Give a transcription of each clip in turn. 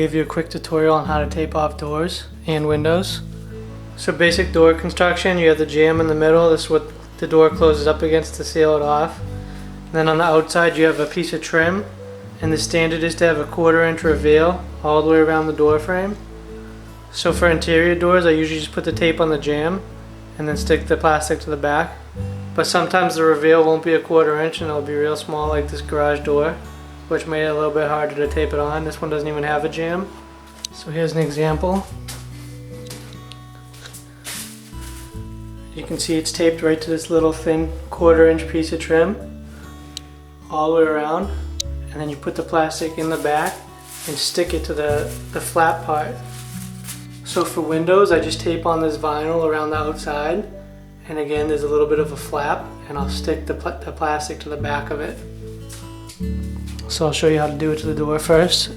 give you a quick tutorial on how to tape off doors and windows. So basic door construction, you have the jamb in the middle. This is what the door closes up against to seal it off. And then on the outside you have a piece of trim, and the standard is to have a 1/4 inch reveal all the way around the door frame. So for interior doors, I usually just put the tape on the jamb and then stick the plastic to the back. But sometimes the reveal won't be a 1/4 inch and it'll be real small, like this garage door, which made it a little bit harder to tape it on. This one doesn't even have a jamb. So here's an example. You can see it's taped right to this little thin 1/4 inch piece of trim all the way around, and then you put the plastic in the back and stick it to the flat part. So for windows, I just tape on this vinyl around the outside, and again there's a little bit of a flap, and I'll stick the plastic to the back of it. So I'll show you how to do it to the door first.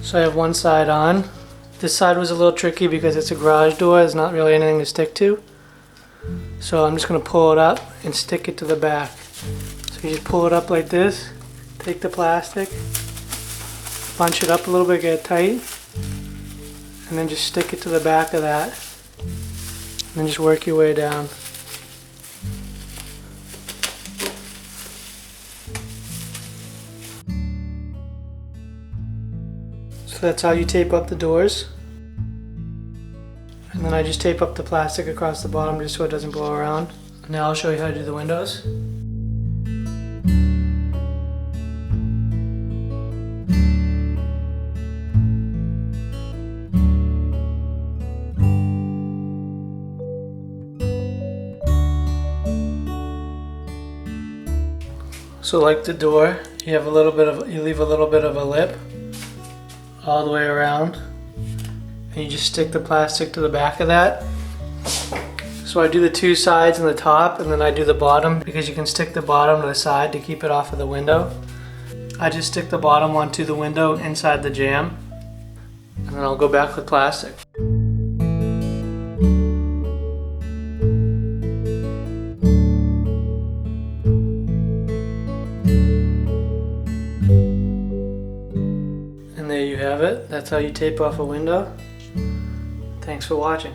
So I have one side on. This side was a little tricky because it's a garage door. There's not really anything to stick to. So I'm just going to pull it up and stick it to the back. So you just pull it up like this, take the plastic, bunch it up a little bit, get it tight, and then just stick it to the back of that. And then just work your way down. So that's how you tape up the doors. And then I just tape up the plastic across the bottom just so it doesn't blow around. Now I'll show you how to do the windows. So like the door, you leave a little bit of a lip all the way around, and you just stick the plastic to the back of that. So I do the two sides and the top, and then I do the bottom because you can stick the bottom to the side to keep it off of the window. I just stick the bottom onto the window inside the jamb, and then I'll go back with plastic. And there you have it. That's how you tape off a window. Thanks for watching.